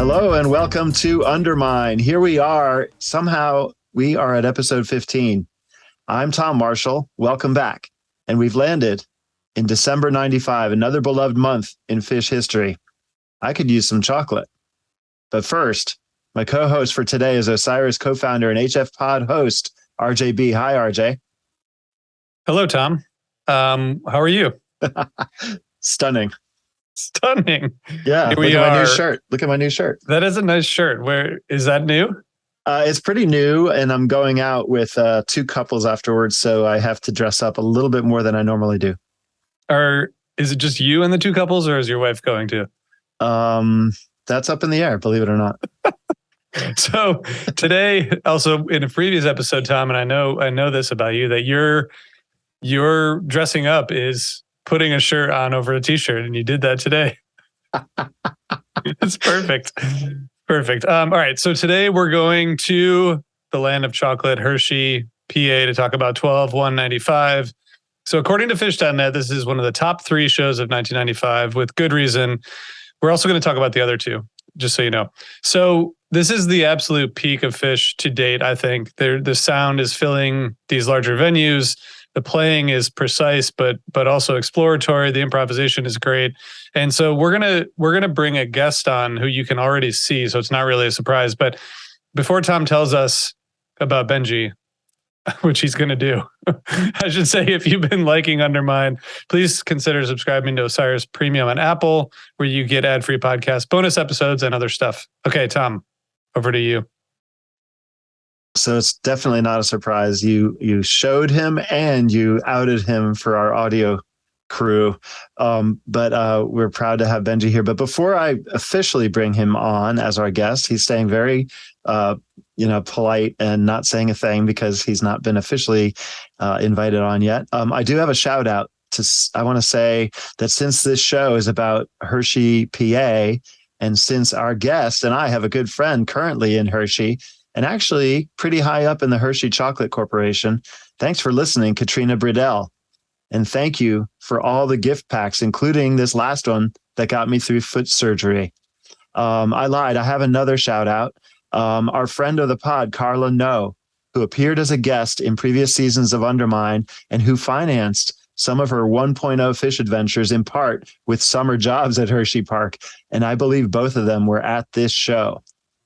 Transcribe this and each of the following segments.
Hello and welcome to Undermine. Here we are. Somehow we are at episode 15. I'm Tom Marshall. Welcome back. And we've landed in December 95, another beloved month in Phish history. I could use some chocolate. But first, my co-host for today is Osiris co-founder and HF Pod host, RJB. Hi, RJ. Hello, Tom. How are you? Stunning. Here Yeah, look at my new shirt. Look at my new shirt. That is a nice shirt. Where is that new? It's pretty new, and I'm going out with two couples afterwards, so I have to dress up a little bit more than I normally do. Or is it just you and the two couples, or is your wife going to? That's up in the air, believe it or not. So today, also in a previous episode, Tom, and I know this about you, that your dressing up is putting a shirt on over a t-shirt, and you did that today. It's perfect. Perfect. All right. So today we're going to the land of chocolate, Hershey, PA, to talk about 12/1/95. So according to Phish.net, this is one of the top 3 shows of 1995 with good reason. We're also going to talk about the other 2, just so you know. So this is the absolute peak of Phish to date, I think. The sound is filling these larger venues. The playing is precise, but also exploratory. The improvisation is great. And so we're gonna bring a guest on who you can already see, so it's not really a surprise. But before Tom tells us about Benjy, which he's gonna do, I should say, if you've been liking Undermine, please consider subscribing to Osiris Premium on Apple, where you get ad-free podcasts, bonus episodes, and other stuff. Okay, Tom, over to you. So it's definitely not a surprise. You showed him and you outed him for our audio crew. But we're proud to have Benjy here. But before I officially bring him on as our guest, he's staying very polite and not saying a thing because he's not been officially invited on yet. I do have a shout out I want to say that since this show is about Hershey, PA, and since our guest and I have a good friend currently in Hershey, and actually pretty high up in the Hershey Chocolate Corporation. Thanks for listening, Katrina Bridell. And thank you for all the gift packs, including this last one that got me through foot surgery. I lied. I have another shout out. Our friend of the pod, Carla No, who appeared as a guest in previous seasons of Undermine and who financed some of her 1.0 Phish adventures in part with summer jobs at Hershey Park. And I believe both of them were at this show,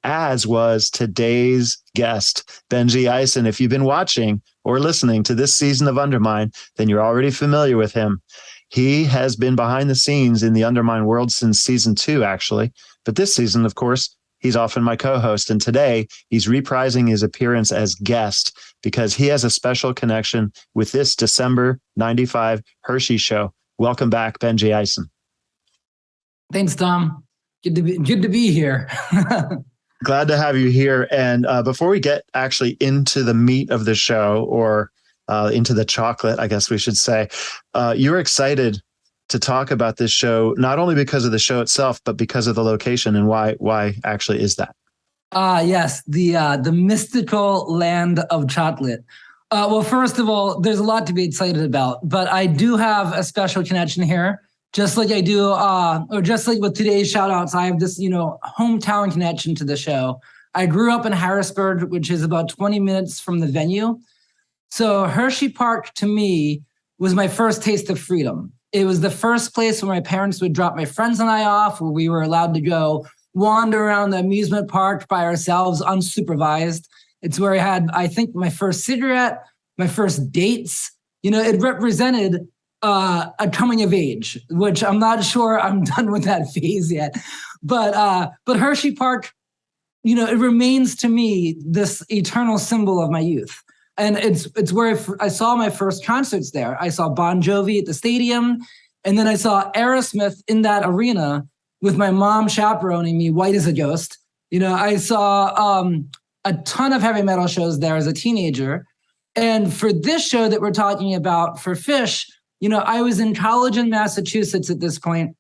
as was today's guest, Benjy Eisen. If you've been watching or listening to this season of Undermine, then you're already familiar with him. He has been behind the scenes in the Undermine world since season 2, actually. But this season, of course, he's often my co-host. And today he's reprising his appearance as guest because he has a special connection with this December 95 Hershey show. Welcome back, Benjy Eisen. Thanks, Tom. Good to be here. Glad to have you here. And before we get actually into the meat of the show, or into the chocolate, I guess we should say, you're excited to talk about this show, not only because of the show itself, but because of the location. And why actually is that? Yes, the mystical land of chocolate. Well, first of all, there's a lot to be excited about, but I do have a special connection here. Just like I do, or just like with today's shout outs, I have this, hometown connection to the show. I grew up in Harrisburg, which is about 20 minutes from the venue. So Hershey Park to me was my first taste of freedom. It was the first place where my parents would drop my friends and I off, where we were allowed to go wander around the amusement park by ourselves, unsupervised. It's where I had, I think, my first cigarette, my first dates. It represented a coming of age, which I'm not sure I'm done with that phase yet. But Hershey Park, it remains to me this eternal symbol of my youth. And it's where I saw my first concerts there. I saw Bon Jovi at the stadium, and then I saw Aerosmith in that arena with my mom chaperoning me, white as a ghost. I saw a ton of heavy metal shows there as a teenager. And for this show that we're talking about, for Phish, I was in college in Massachusetts at this point.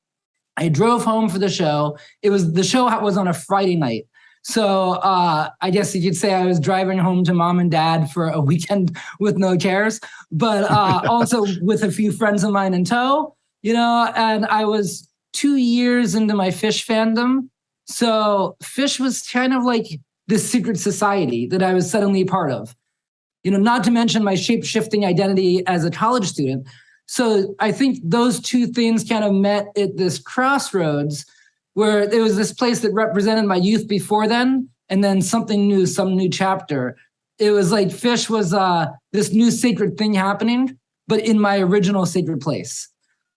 I drove home for the show. The show was on a Friday night. So I guess you could say I was driving home to mom and dad for a weekend with no cares, but also with a few friends of mine in tow, and I was 2 years into my Phish fandom. So Phish was kind of like this secret society that I was suddenly part of. Not to mention my shape-shifting identity as a college student. So I think those two things kind of met at this crossroads where there was this place that represented my youth before then, and then something new, some new chapter. It was like Phish was this new sacred thing happening, but in my original sacred place.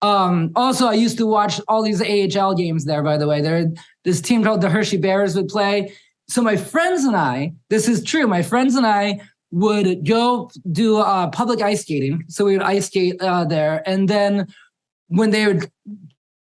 Also, I used to watch all these AHL games there, by the way. This team called the Hershey Bears would play. So my friends and I, this is true, my friends and I would go do public ice skating. So we would ice skate there. And then when they would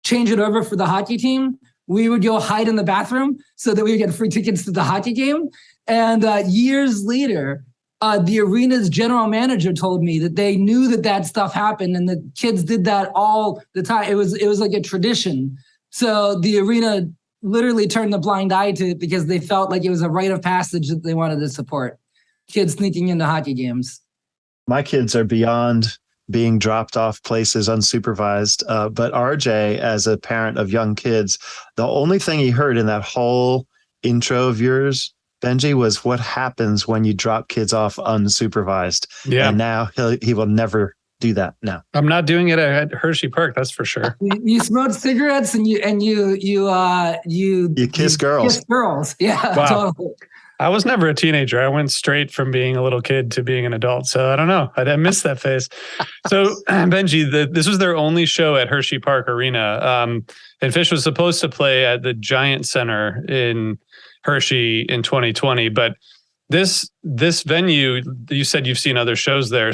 change it over for the hockey team, we would go hide in the bathroom so that we would get free tickets to the hockey game. And years later, the arena's general manager told me that they knew that stuff happened and the kids did that all the time. It was like a tradition. So the arena literally turned the blind eye to it because they felt like it was a rite of passage that they wanted to support. Kids sneaking into hockey games. My kids are beyond being dropped off places unsupervised. But RJ, as a parent of young kids, the only thing he heard in that whole intro of yours, Benjy, was what happens when you drop kids off unsupervised. Yeah. And now he will never do that now. I'm not doing it at Hershey Park, that's for sure. You smoked cigarettes and you kiss girls. Kiss girls. Yeah, wow. Totally. I was never a teenager. I went straight from being a little kid to being an adult. So I don't know. I missed that phase. So Benjy, this was their only show at Hershey Park Arena. And Phish was supposed to play at the Giant Center in Hershey in 2020. But this venue, you said you've seen other shows there.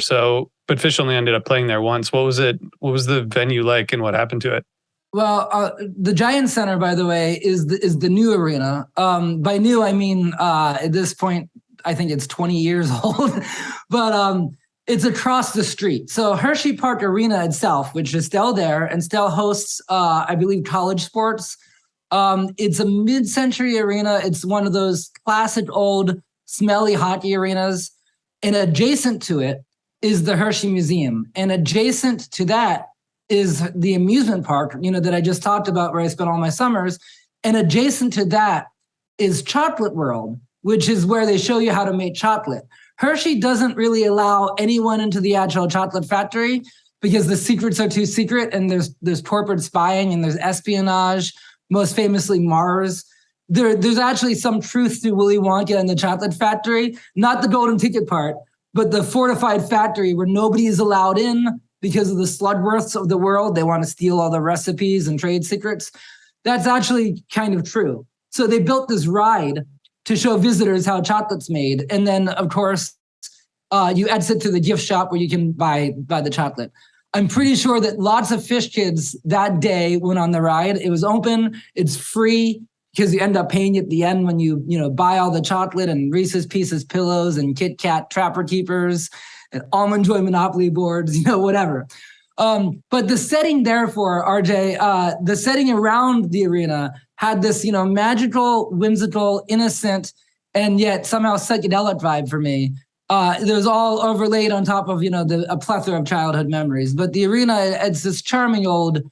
But Phish only ended up playing there once. What was it? What was the venue like and what happened to it? Well, the Giant Center, by the way, is the new arena. By new, I mean, at this point, I think it's 20 years old, but it's across the street. So Hershey Park Arena itself, which is still there and still hosts, I believe, college sports. It's a mid-century arena. It's one of those classic old smelly hockey arenas. And adjacent to it is the Hershey Museum. And adjacent to that is the amusement park, that I just talked about where I spent all my summers. And adjacent to that is Chocolate World, which is where they show you how to make chocolate. Hershey doesn't really allow anyone into the actual chocolate factory because the secrets are too secret and there's corporate spying and there's espionage, most famously Mars. There's actually some truth to Willy Wonka and the chocolate factory, not the golden ticket part, but the fortified factory where nobody is allowed in because of the Slugworths of the world. They want to steal all the recipes and trade secrets. That's actually kind of true. So they built this ride to show visitors how chocolate's made. And then, of course, you exit to the gift shop where you can buy the chocolate. I'm pretty sure that lots of Phish kids that day went on the ride. It was open. It's free because you end up paying at the end when you buy all the chocolate and Reese's Pieces pillows and Kit Kat Trapper Keepers and Almond Joy Monopoly boards, whatever. But the setting, therefore, RJ, the setting around the arena had this, magical, whimsical, innocent, and yet somehow psychedelic vibe for me. It was all overlaid on top of, a plethora of childhood memories. But the arena, it's this charming old,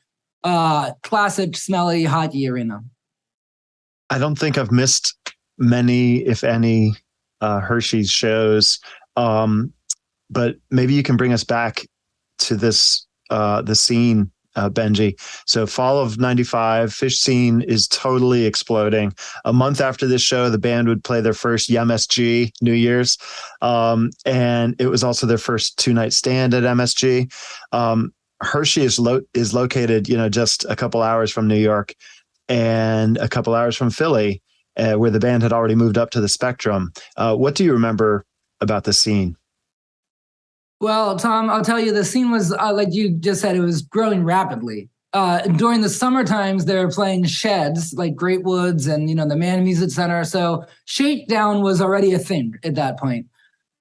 classic, smelly hockey arena. I don't think I've missed many, if any, Hershey's shows. But maybe you can bring us back to this, the scene, Benjy. So fall of 95, Phish scene is totally exploding. A month after this show, the band would play their first MSG New Year's. And it was also their first two-night stand at MSG. Hershey is located, just a couple hours from New York and a couple hours from Philly, where the band had already moved up to the Spectrum. What do you remember about the scene? Well, Tom, I'll tell you, the scene was, like you just said, it was growing rapidly. During the summer times, they were playing sheds like Great Woods and, the Mann Music Center. So Shakedown was already a thing at that point.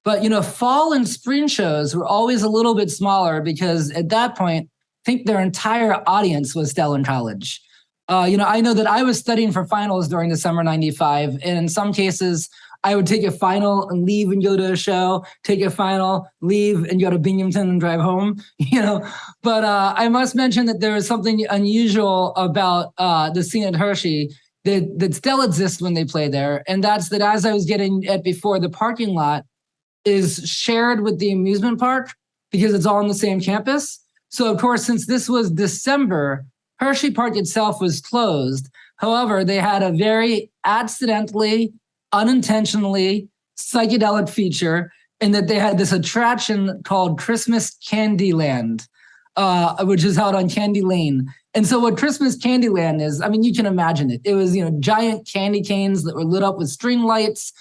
But, fall and spring shows were always a little bit smaller because at that point, I think their entire audience was still in college. I know that I was studying for finals during the summer 95. And in some cases, I would take a final and leave and go to a show, take a final, leave and go to Binghamton and drive home, But I must mention that there was something unusual about the scene at Hershey that still exists when they play there. And that's that, as I was getting at before, the parking lot is shared with the amusement park because it's all on the same campus. So of course, since this was December, Hershey Park itself was closed. However, they had a very accidentally, unintentionally psychedelic feature in that they had this attraction called Christmas Candyland, which is out on Candy Lane. And so what Christmas Candyland is, I mean, you can imagine it. It was, giant candy canes that were lit up with string lights,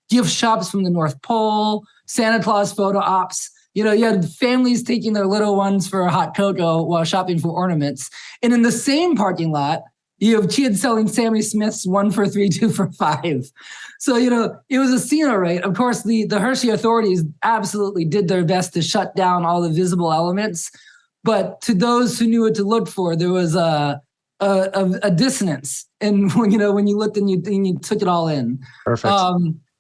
gift shops from the North Pole, Santa Claus photo ops. You had families taking their little ones for a hot cocoa while shopping for ornaments. And in the same parking lot, you have kids selling Sammy Smith's 1 for $3, 2 for $5. So, it was a scene, all right. Of course, the Hershey authorities absolutely did their best to shut down all the visible elements. But to those who knew what to look for, there was a dissonance. And when you looked and you took it all in. Perfect.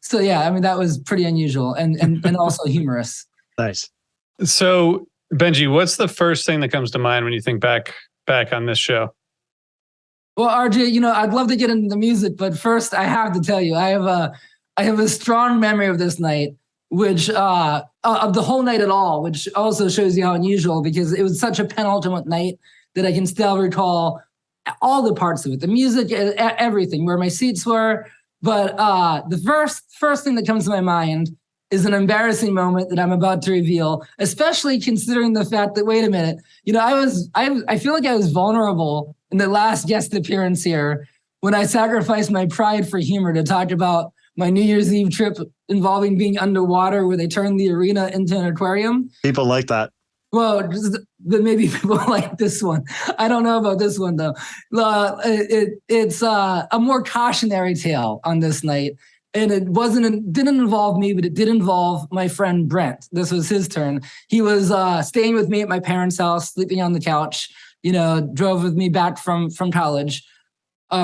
So yeah, I mean, that was pretty unusual and also humorous. Nice. So Benjy, what's the first thing that comes to mind when you think back on this show? Well, RJ, I'd love to get into the music, but first I have to tell you, I have a strong memory of this night, which of the whole night at all, which also shows you how unusual, because it was such a penultimate night that I can still recall all the parts of it, the music, everything, where my seats were. But the first thing that comes to my mind is an embarrassing moment that I'm about to reveal, especially considering the fact that, wait a minute, I feel like I was vulnerable in the last guest appearance here when I sacrificed my pride for humor to talk about my New Year's Eve trip involving being underwater where they turned the arena into an aquarium. People like that. Well, maybe people like this one. I don't know about this one, though. It's a more cautionary tale on this night. And it didn't involve me, but it did involve my friend Brent. This was his turn. He was staying with me at my parents' house, sleeping on the couch, drove with me back from college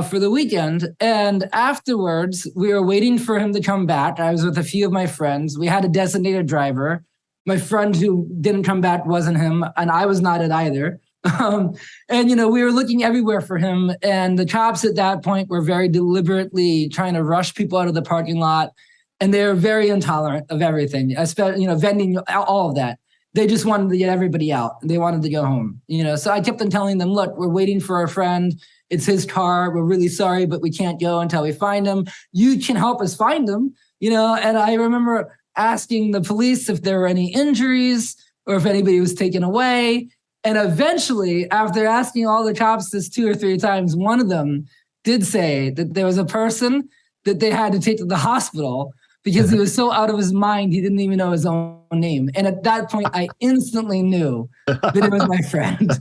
for the weekend. And afterwards, we were waiting for him to come back. I was with a few of my friends. We had a designated driver. My friend who didn't come back wasn't him, and I was not it either. And we were looking everywhere for him, and the cops at that point were very deliberately trying to rush people out of the parking lot, and they were very intolerant of everything, especially vending, all of that. They just wanted to get everybody out. They wanted to go home. So I kept on telling them, look, we're waiting for our friend. It's his car. We're really sorry, but we can't go until we find him. You can help us find him. And I remember asking the police if there were any injuries or if anybody was taken away. And eventually, after asking all the cops this 2 or 3 times, one of them did say that there was a person that they had to take to the hospital because he was so out of his mind, he didn't even know his own name. And at that point, I instantly knew that it was my friend.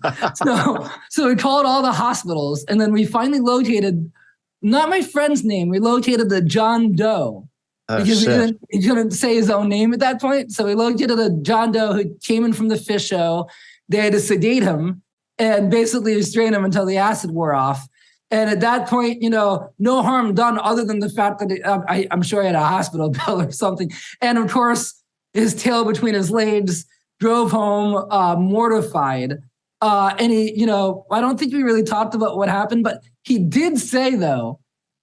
So we called all the hospitals, and then we finally located, not my friend's name, we located the John Doe. Because he couldn't say his own name at that point. So we located a John Doe who came in from the Phish show. They had to sedate him and basically restrain him until the acid wore off. And at that point, no harm done other than the fact that I'm sure he had a hospital bill or something. And of course, his tail between his legs, drove home mortified. And he, I don't think we really talked about what happened, but he did say, though,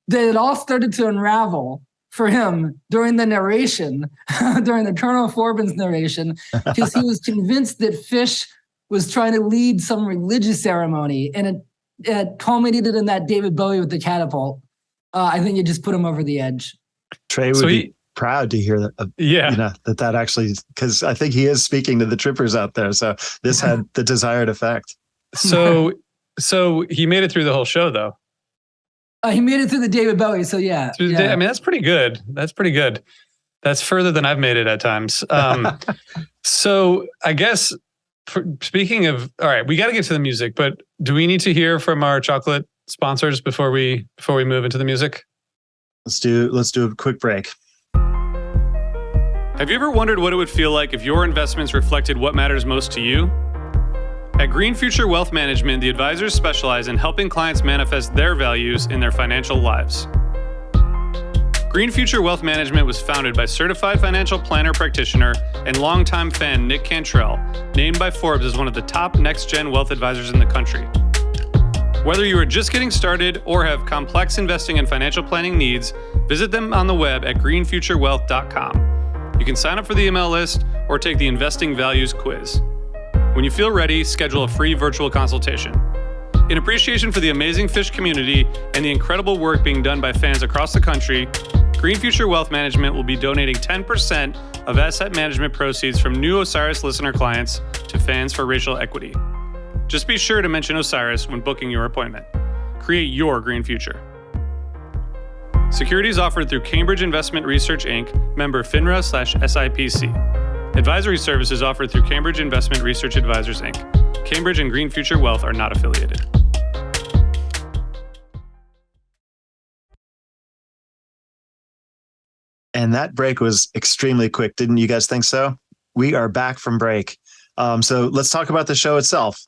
that it all started to unravel for him during the narration, during the Colonel Forbin's narration, because he was convinced that Phish was trying to lead some religious ceremony, and it culminated in that David Bowie with the catapult. I think it just put him over the edge. Trey would be proud to hear that. That actually, because I think he is speaking to the trippers out there. So this had the desired effect. So he made it through the whole show, though. He made it through the David Bowie, so yeah. I mean, that's pretty good. That's further than I've made it at times. So I guess, speaking of, all right, we got to get to the music, but do we need to hear from our chocolate sponsors before we move into the music? Let's do a quick break. Have you ever wondered what it would feel like if your investments reflected what matters most to you? At Green Future Wealth Management, the advisors specialize in helping clients manifest their values in their financial lives. Green Future Wealth Management was founded by certified financial planner practitioner and longtime fan Nick Cantrell, named by Forbes as one of the top next-gen wealth advisors in the country. Whether you are just getting started or have complex investing and financial planning needs, visit them on the web at greenfuturewealth.com. You can sign up for the email list or take the Investing Values quiz. When you feel ready, schedule a free virtual consultation. In appreciation for the amazing Phish community and the incredible work being done by fans across the country, Green Future Wealth Management will be donating 10% of asset management proceeds from new Osiris listener clients to Fans for Racial Equity. Just be sure to mention Osiris when booking your appointment. Create your green future. Securities offered through Cambridge Investment Research Inc., member FINRA/SIPC. Advisory services offered through Cambridge Investment Research Advisors Inc. Cambridge and Green Future Wealth are not affiliated. And that break was extremely quick. Didn't you guys think so? We are back from break. So let's talk about the show itself.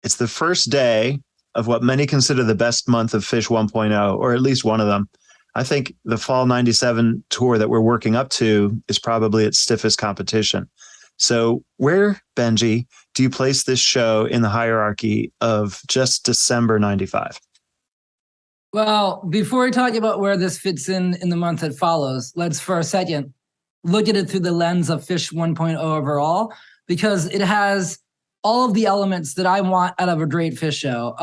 It's the first day of what many consider the best month of Phish 1.0, or at least one of them. I think the Fall 97 tour that we're working up to is probably its stiffest competition. So where, Benjy, do you place this show in the hierarchy of just December 95? Well, before we talk about where this fits in the month that follows, let's for a second look at it through the lens of Phish 1.0 overall, because it has all of the elements that I want out of a great Phish show.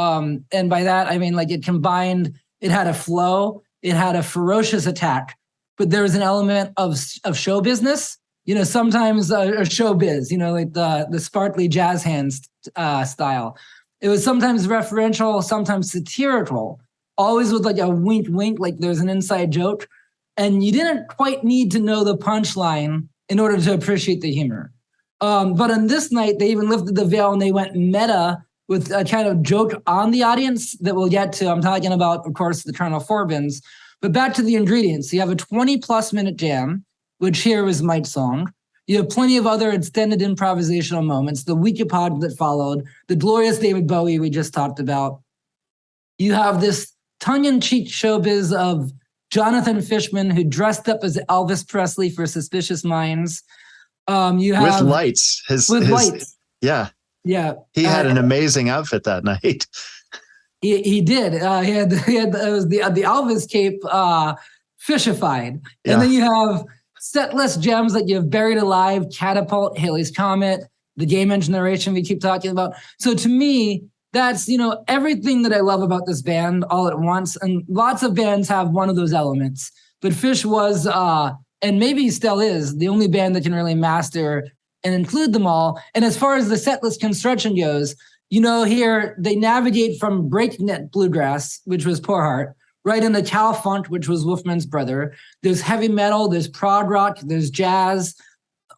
And by that, I mean, like, it had a flow, it had a ferocious attack, but there was an element of show business. Sometimes a showbiz, like the sparkly jazz hands style. It was sometimes referential, sometimes satirical, always with like a wink, wink, like there's an inside joke. And you didn't quite need to know the punchline in order to appreciate the humor. But on this night, they even lifted the veil and they went meta with a kind of joke on the audience that we'll get to. I'm talking about, of course, the Colonel Forbins. But back to the ingredients. You have a 20-plus minute jam, which here was Mike's song. You have plenty of other extended improvisational moments, the Wikipod that followed, the glorious David Bowie we just talked about. You have this tongue-in-cheek showbiz of Jonathan Fishman, who dressed up as Elvis Presley for Suspicious Minds. You have with lights. Lights. Yeah. Yeah. He had an amazing outfit that night. He did. He had it was the Elvis cape fishified. Yeah. And then you have setlist gems that you have Buried Alive, Catapult, Halley's Comet, the Game Engine narration we keep talking about. So to me, that's, everything that I love about this band all at once. And lots of bands have one of those elements. But Phish was, and maybe still is, the only band that can really master and include them all. And as far as the setlist construction goes, here they navigate from breakneck bluegrass, which was Poor Heart, right into cow funk, which was Wolfman's Brother. There's heavy metal, there's prog rock, there's jazz,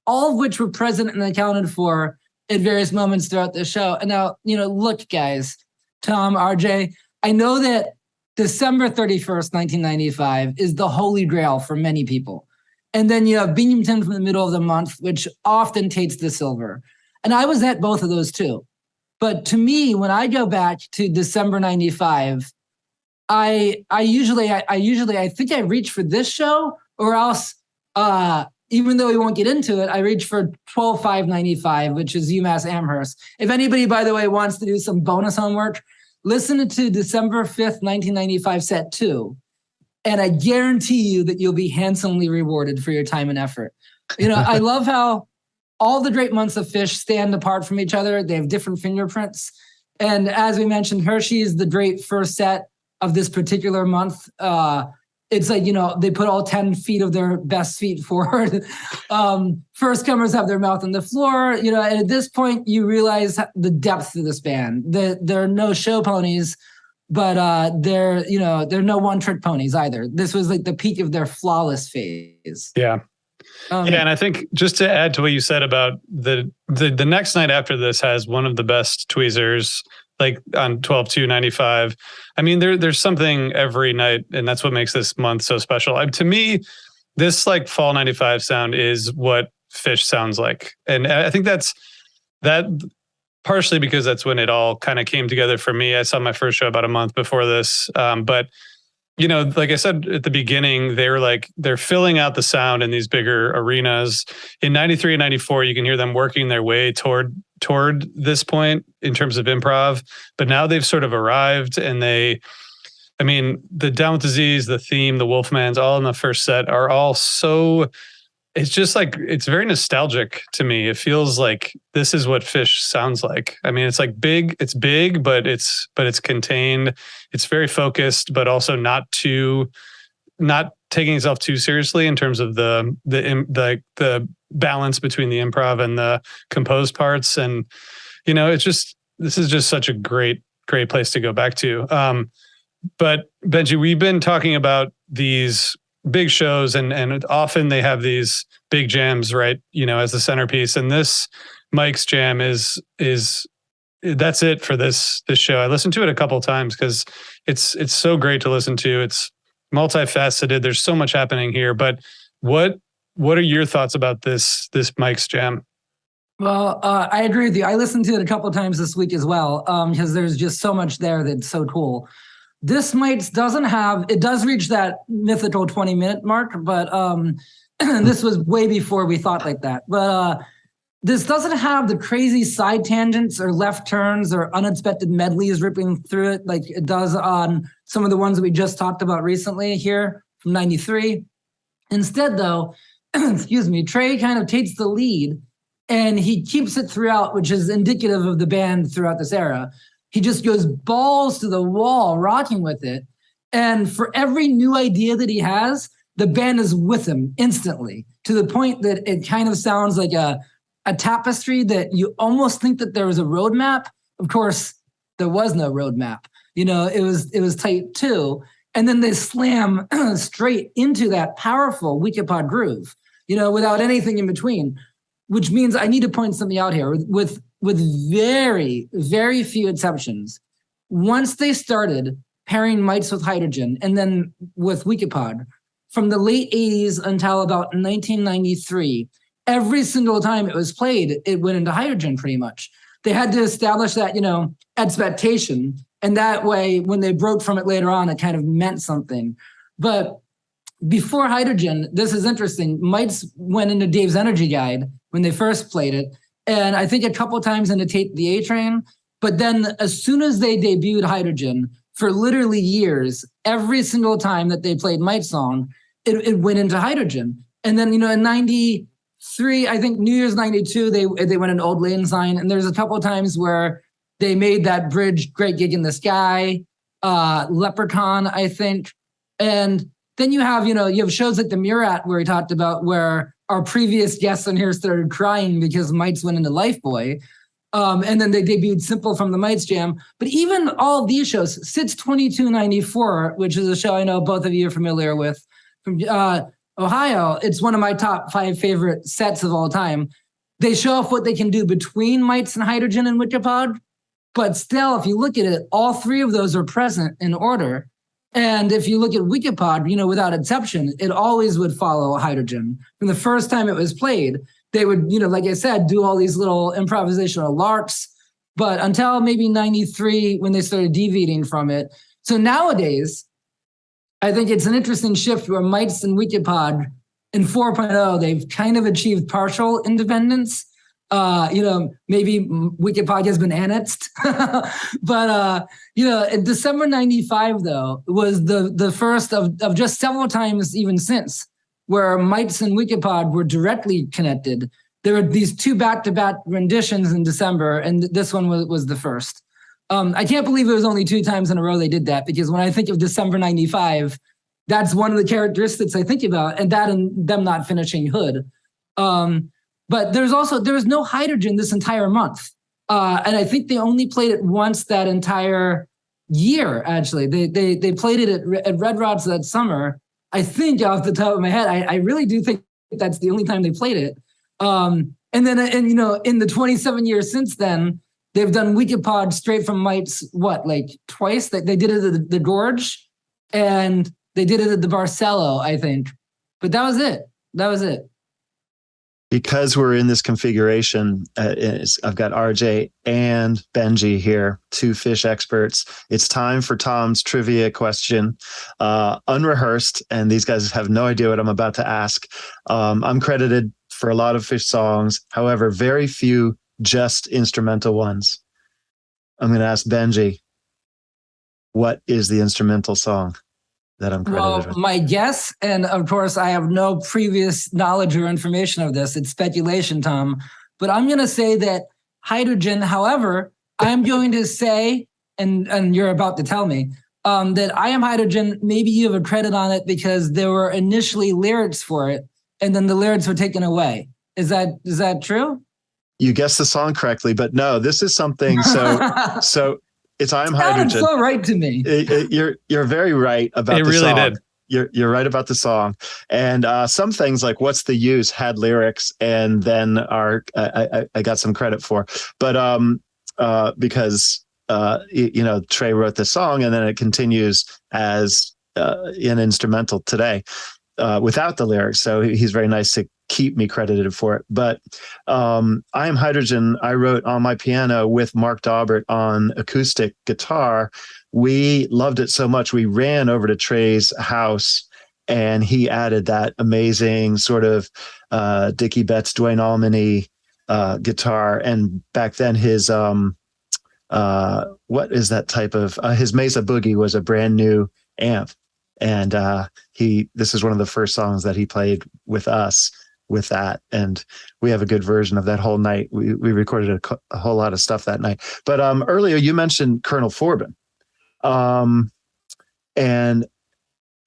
all of which were present and accounted for at various moments throughout the show. And now, look, guys, Tom, RJ, I know that December 31st, 1995 is the holy grail for many people. And then you have Binghamton from the middle of the month, which often takes the silver. And I was at both of those too. But to me, when I go back to December 95, I think I reach for this show, or else, even though we won't get into it, I reach for 12/5/95, which is UMass Amherst. If anybody, by the way, wants to do some bonus homework, listen to December 5th, 1995 set 2. And I guarantee you that you'll be handsomely rewarded for your time and effort. I love how all the great months of Phish stand apart from each other. They have different fingerprints. And as we mentioned, Hershey is the great first set of this particular month. It's like, they put all 10 feet of their best feet forward. First comers have their mouth on the floor, and at this point you realize the depth of this band. There are no show ponies, but they're no one-trick ponies either. This was like the peak of their flawless phase. Yeah. And I think just to add to what you said about the next night after this has one of the best tweezers, like on 12/2/95. I mean, there's something every night, and that's what makes this month so special. To me, this like fall 95 sound is what Phish sounds like. And I think that partially because that's when it all kind of came together for me. I saw my first show about a month before this. But like I said at the beginning, they're filling out the sound in these bigger arenas. In 93 and 94, you can hear them working their way toward this point in terms of improv. But now they've sort of arrived, and the Down with Disease, the theme, the Wolfmans, all in the first set are all so, it's just like, it's very nostalgic to me. It feels like this is what Phish sounds like. I mean, it's like big, but it's contained. It's very focused, but also not taking itself too seriously in terms of the balance between the improv and the composed parts. And, this is just such a great place to go back to. But Benjy, we've been talking about these big shows, and often they have these big jams, right? As the centerpiece. And this Mike's jam is that's it for this show. I listened to it a couple of times because it's so great to listen to. It's multifaceted. There's so much happening here. But what are your thoughts about this Mike's jam? Well, I agree with you. I listened to it a couple of times this week as well, because there's just so much there that's so cool. This it does reach that mythical 20-minute mark, but this was way before we thought like that. But this doesn't have the crazy side tangents or left turns or unexpected medleys ripping through it like it does on some of the ones that we just talked about recently here from 93. Instead, though, Trey kind of takes the lead and he keeps it throughout, which is indicative of the band throughout this era. He just goes balls to the wall, rocking with it. And for every new idea that he has, the band is with him instantly, to the point that it kind of sounds like a tapestry that you almost think that there was a roadmap. Of course, there was no roadmap. It was tight too. And then they slam straight into that powerful Wicked Pod groove, without anything in between, which means I need to point something out here with very, very few exceptions. Once they started pairing mites with hydrogen and then with Wicked Pod, from the late 80s until about 1993, every single time it was played, it went into hydrogen pretty much. They had to establish that, expectation. And that way, when they broke from it later on, it kind of meant something. But before hydrogen, this is interesting. Mites went into Dave's Energy Guide when they first played it. And I think a couple times into Tape the A-Train. But then as soon as they debuted hydrogen, for literally years, every single time that they played Mite's song, it went into hydrogen. And then, in 93, I think New Year's 92, they went into Old Lang Syne. And there's a couple of times where they made that bridge, Great Gig in the Sky, Leprechaun, I think. And then you have shows like the Murat where he talked about where our previous guests on here started crying because Mites went into Lifeboy. And then they debuted Simple from the Mites Jam. But even all of these shows, Sits 2294, which is a show I know both of you are familiar with, from Ohio, it's one of my top 5 favorite sets of all time. They show off what they can do between Mites and Hydrogen and Wicked Pod. But still, if you look at it, all 3 of those are present in order. And if you look at Wicked Pod, without exception, it always would follow hydrogen. From the first time it was played, they would, like I said, do all these little improvisational larks. But until maybe 93, when they started deviating from it. So nowadays, I think it's an interesting shift where Mites and Wicked Pod in 4.0, they've kind of achieved partial independence. Maybe Wicked Pod has been annexed, but in December 95, though, was the first of just several times even since where Mites and Wicked Pod were directly connected. There were these 2 back-to-back renditions in December, and this one was the first. I can't believe it was only 2 times in a row they did that, because when I think of December 95, that's one of the characteristics I think about, and that and them not finishing Hood. But there was no hydrogen this entire month. And I think they only played it once that entire year, actually. They played it at Red Rods that summer. I think off the top of my head, I really do think that's the only time they played it. And then, in the 27 years since then, they've done Wicked Pod straight from Mites, twice? They did it at the Gorge, and they did it at the Barcelo, I think. But that was it. because we're in this configuration, I've got RJ and Benjy here, two Phish experts. It's time for Tom's trivia question, unrehearsed, and these guys have no idea what I'm about to ask. I'm credited for a lot of Phish songs, however, very few just instrumental ones. I'm going to ask Benjy, what is the instrumental song that I'm credited with? My guess, and of course, I have no previous knowledge or information of this. It's speculation, Tom. But I'm going to say that Hydrogen. However, I'm going to say, and you're about to tell me, that I Am Hydrogen, maybe you have a credit on it because there were initially lyrics for it, and then the lyrics were taken away. Is that true? You guessed the song correctly, but no, this is something. So it's I Am Hydrogen. Sounded so right to me. You're very right about the really song. Did. You're right about the song, and some things like "What's the Use" had lyrics, and then I got some credit for, but because Trey wrote the song, and then it continues as an instrumental today without the lyrics. So he's very nice to keep me credited for it. But I Am Hydrogen, I wrote on my piano with Mark Daubert on acoustic guitar. We loved it so much, we ran over to Trey's house and he added that amazing sort of Dickie Betts, Duane Allman-y guitar. And back then his, what is that type of, his Mesa Boogie was a brand new amp. And this is one of the first songs that he played with us with that, and we have a good version of that whole night. We recorded a whole lot of stuff that night. But earlier you mentioned Colonel Forbin, and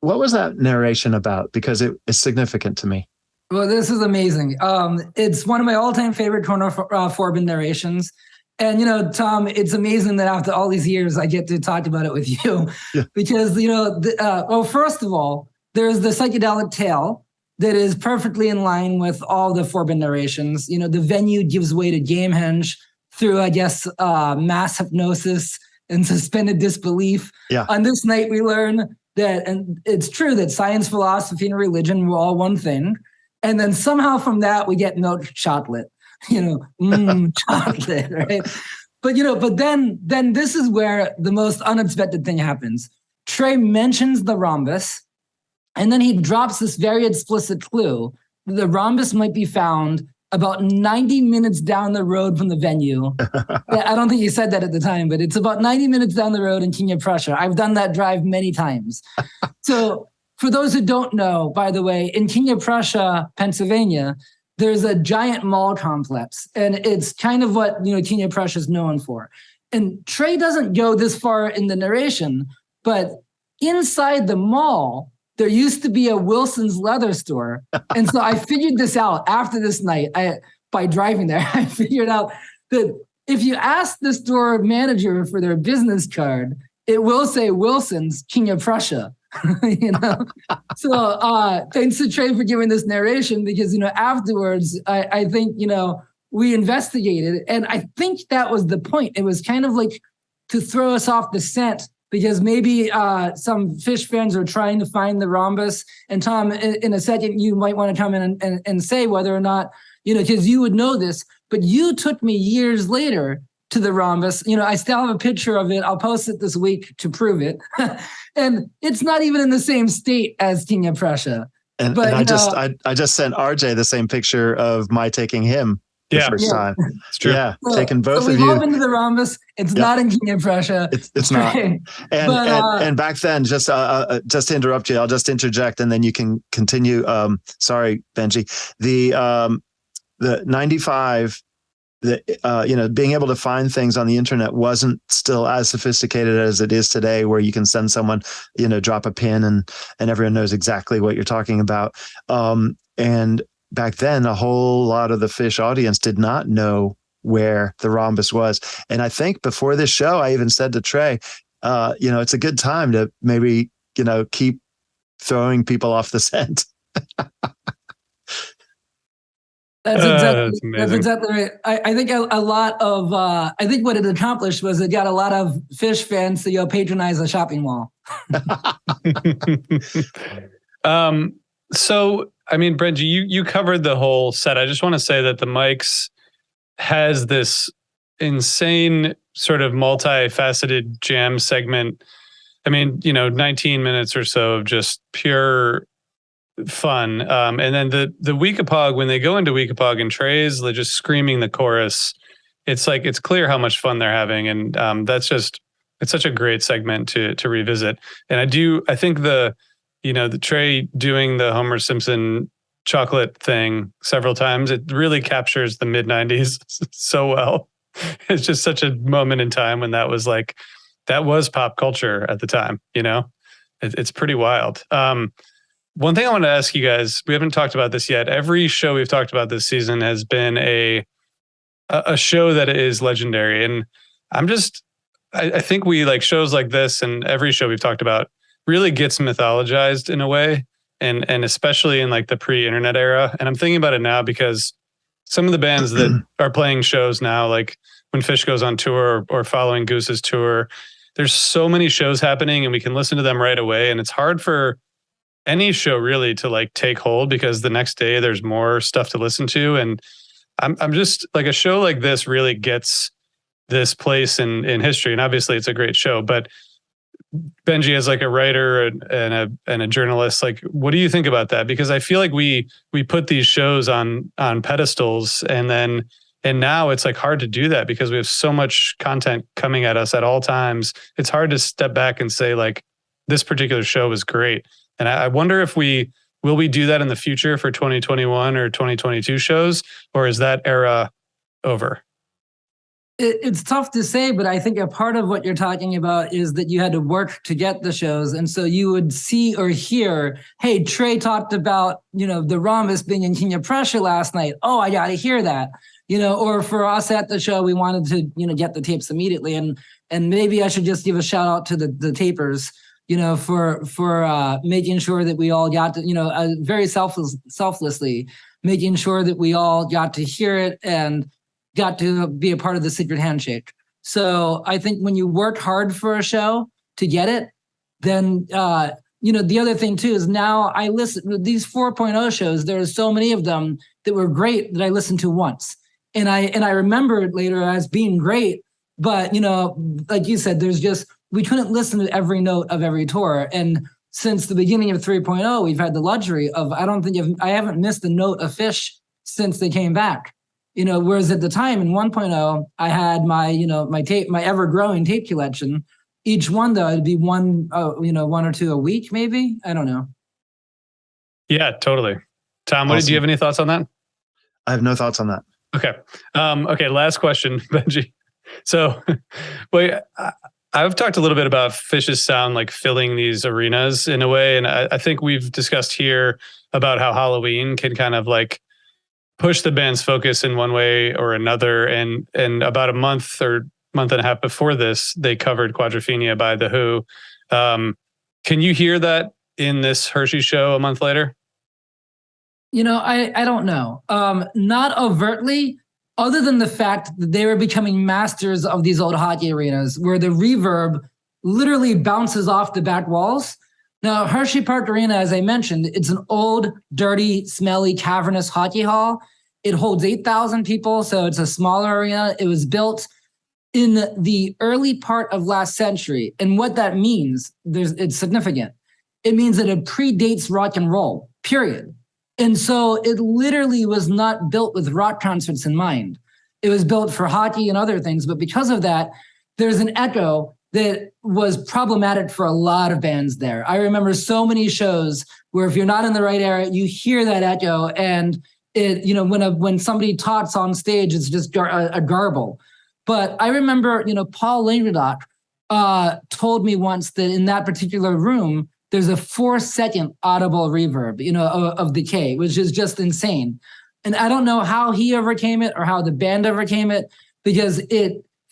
what was that narration about? Because it is significant to me. Well, this is amazing. It's one of my all-time favorite Colonel Forbin narrations. And, Tom, it's amazing that after all these years, I get to talk about it with you. Yeah. Because, well, first of all, there's the psychedelic tale that is perfectly in line with all the Forbin narrations. The venue gives way to Gamehenge through, I guess, mass hypnosis and suspended disbelief. Yeah. On this night, we learn that, and it's true that science, philosophy, and religion were all one thing. And then somehow from that, we get milk chocolate. Chocolate, right? But then this is where the most unexpected thing happens. Trey mentions the rhombus, and then he drops this very explicit clue. The rhombus might be found about 90 minutes down the road from the venue. I don't think you said that at the time, but it's about 90 minutes down the road in King of Prussia. I've done that drive many times. So for those who don't know, by the way, in King of Prussia, Pennsylvania, there's a giant mall complex, and it's kind of what King of Prussia is known for. And Trey doesn't go this far in the narration, but inside the mall, there used to be a Wilson's leather store. And so I figured this out after this night. By driving there, I figured out that if you ask the store manager for their business card, it will say Wilson's King of Prussia. So thanks to Trey for giving this narration, because afterwards I think we investigated, and I think that was the point. It was kind of like to throw us off the scent, because maybe some Phish fans are trying to find the rhombus. And Tom, in a second, you might want to come in and say whether or not, because you would know this, but you took me years later to the rhombus. I still have a picture of it. I'll post it this week to prove it. And it's not even in the same state as King of Prussia. And I just sent RJ the same picture of my taking him the first time. It's true. Yeah, taking both of you. We hop into the rhombus. It's not in King of Prussia. It's not. And back then, just to interrupt you, I'll just interject, and then you can continue. Sorry, Benjy. The 95. Being able to find things on the internet wasn't still as sophisticated as it is today, where you can send someone, drop a pin and everyone knows exactly what you're talking about. And back then, a whole lot of the Phish audience did not know where the rhombus was. And I think before this show, I even said to Trey, it's a good time to maybe, keep throwing people off the scent. That's exactly right. I think a lot of I think what it accomplished was it got a lot of Phish fans to patronize a shopping mall. So I mean, Benji, you covered the whole set. I just want to say that the Mics has this insane sort of multifaceted jam segment. I mean, 19 minutes or so of just pure fun. And then the Weekapog, when they go into Weekapog and Trey's just screaming the chorus, it's like, it's clear how much fun they're having. And it's such a great segment to revisit. And I think the Trey doing the Homer Simpson chocolate thing several times, it really captures the mid 90s so well. It's just such a moment in time when that was pop culture at the time, it's pretty wild. One thing I want to ask you guys, we haven't talked about this yet. Every show we've talked about this season has been a show that is legendary. And I think we like shows like this, and every show we've talked about really gets mythologized in a way. And especially in like the pre-internet era. And I'm thinking about it now because some of the bands that are playing shows now, like when Phish goes on tour or following Goose's tour, there's so many shows happening and we can listen to them right away. And it's hard for any show really to like take hold because the next day there's more stuff to listen to. And I'm just like, a show like this really gets this place in history. And obviously it's a great show, but Benji, as like a writer and a journalist, like, what do you think about that? Because I feel like we put these shows on pedestals and now it's like hard to do that because we have so much content coming at us at all times. It's hard to step back and say like, this particular show was great. And I wonder if will we do that in the future for 2021 or 2022 shows, or is that era over? It's tough to say, but I think a part of what you're talking about is that you had to work to get the shows. And so you would see or hear, hey, Trey talked about, the Rhombus being in King of Prussia last night. Oh, I got to hear that. Or for us at the show, we wanted to, get the tapes immediately. And maybe I should just give a shout out to the tapers, for making sure that we all got to, very selflessly making sure that we all got to hear it and got to be a part of the secret handshake. So I think when you work hard for a show to get it, then, the other thing too is now I listen to these 4.0 shows. There are so many of them that were great that I listened to once. And I remember it later as being great, but like you said, we couldn't listen to every note of every tour. And since the beginning of 3.0, we've had the luxury of, I haven't missed a note of Phish since they came back. Whereas at the time in 1.0, I had my ever-growing tape collection. Each one though, it'd be one or two a week, maybe. I don't know. Yeah, totally. Tom, Awesome. Do you have any thoughts on that? I have no thoughts on that. Okay. Okay. Last question, Benji. So, I've talked a little bit about Phish's sound, like filling these arenas in a way. And I think we've discussed here about how Halloween can kind of like push the band's focus in one way or another. And about a month or month and a half before this, they covered Quadrophenia by The Who. Can you hear that in this Hershey show a month later? I don't know. Not overtly, other than the fact that they were becoming masters of these old hockey arenas where the reverb literally bounces off the back walls. Now, Hershey Park Arena, as I mentioned, it's an old, dirty, smelly, cavernous hockey hall. It holds 8,000 people, so it's a smaller arena. It was built in the early part of last century. And what that means, it's significant. It means that it predates rock and roll, period. And so it literally was not built with rock concerts in mind. It was built for hockey and other things. But because of that, there's an echo that was problematic for a lot of bands there. I remember so many shows where if you're not in the right area, you hear that echo, and it, when somebody talks on stage, it's just a garble. But I remember, Paul Languedoc told me once that in that particular room, there's a 4-second audible reverb, of decay, which is just insane. And I don't know how he overcame it or how the band overcame it, because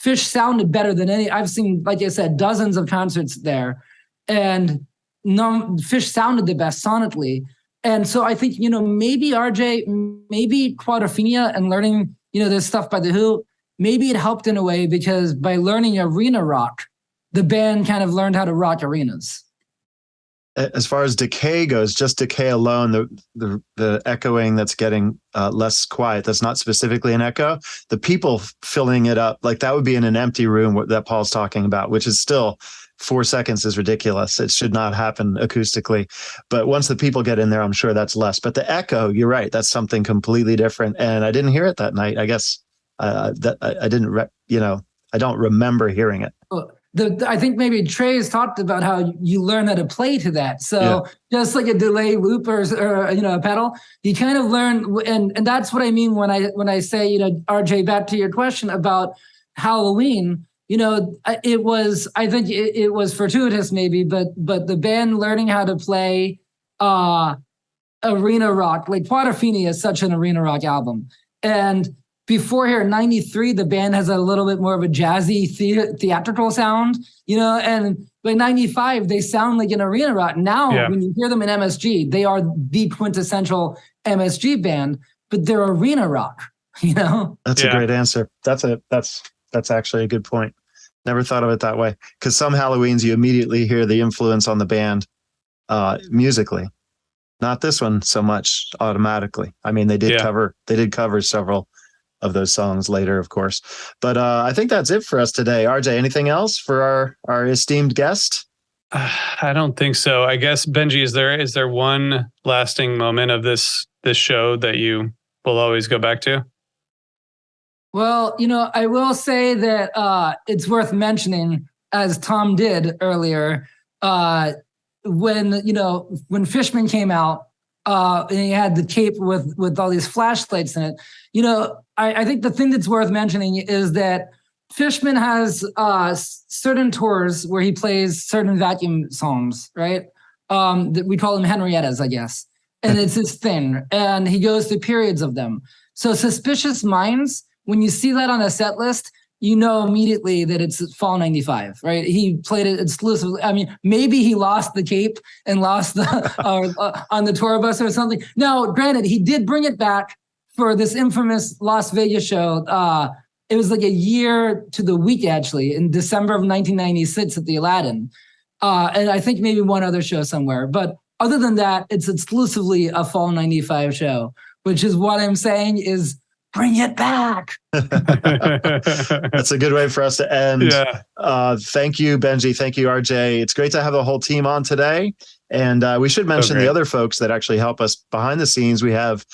Phish sounded better than any. I've seen, like I said, dozens of concerts there, and Phish sounded the best sonically. And so I think, maybe RJ, maybe Quadrophenia and learning, this stuff by The Who, maybe it helped in a way, because by learning arena rock, the band kind of learned how to rock arenas. as far as decay goes, just decay alone, the echoing that's getting less quiet, that's not specifically an echo, the people filling it up, like that would be in an empty room that Paul's talking about, which is still 4 seconds is ridiculous. It should not happen acoustically. But once the people get in there, I'm sure that's less. But the echo, you're right, that's something completely different. And I didn't hear it that night. I guess that I didn't, I don't remember hearing it. Well, I think maybe Trey's talked about how you learn how to play to that. So just like a delay loop or a pedal, you kind of learn, and that's what I mean when I say, RJ, back to your question about Halloween. It was, I think it was fortuitous maybe, but the band learning how to play arena rock, like Quadrophenia is such an arena rock album. And before here, in 93, the band has a little bit more of a jazzy theatrical sound, and by 95, they sound like an arena rock. Now, when you hear them in MSG, they are the quintessential MSG band, but they're arena rock, That's a great answer. That's actually a good point. Never thought of it that way. Because some Halloweens, you immediately hear the influence on the band musically. Not this one so much automatically. I mean, they did cover several of those songs later, of course. But I think that's it for us today. RJ, anything else for our esteemed guest? I don't think so. I guess, Benjy, is there one lasting moment of this show that you will always go back to? Well, I will say that it's worth mentioning, as Tom did earlier, when Fishman came out, and he had the cape with all these flashlights in it. I think the thing that's worth mentioning is that Fishman has certain tours where he plays certain vacuum songs, right? That we call them Henriettas, I guess. And it's his thing. And he goes through periods of them. So Suspicious Minds, when you see that on a set list, you know immediately that it's Fall 95, right? He played it exclusively. I mean, maybe he lost the cape and lost on the tour bus or something. Now, granted, he did bring it back for this infamous Las Vegas show. It was like a year to the week, actually, in December of 1996 at the Aladdin. And I think maybe one other show somewhere. But other than that, it's exclusively a Fall 95 show, which is what I'm saying is bring it back. That's a good way for us to end. Yeah. Thank you, Benjy. Thank you, RJ. It's great to have the whole team on today. And we should mention the other folks that actually help us behind the scenes. We have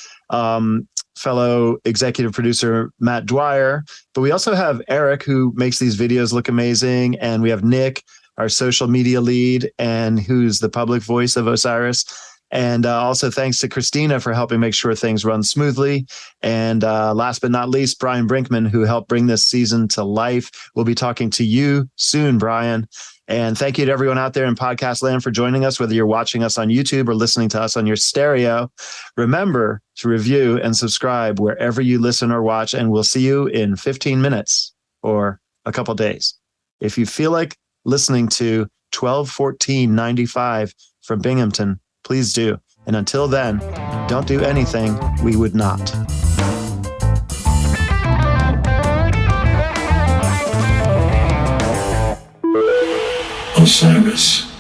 fellow executive producer Matt Dwyer, but we also have Eric, who makes these videos look amazing. And we have Nick, our social media lead, and who's the public voice of Osiris. And also thanks to Christina for helping make sure things run smoothly. And last but not least, Brian Brinkman, who helped bring this season to life. We'll be talking to you soon, Brian. And thank you to everyone out there in podcast land for joining us, whether you're watching us on YouTube or listening to us on your stereo. Remember to review and subscribe wherever you listen or watch, and we'll see you in 15 minutes or a couple days. If you feel like listening to 121495 from Binghamton, please do. And until then, don't do anything we would not. Osiris.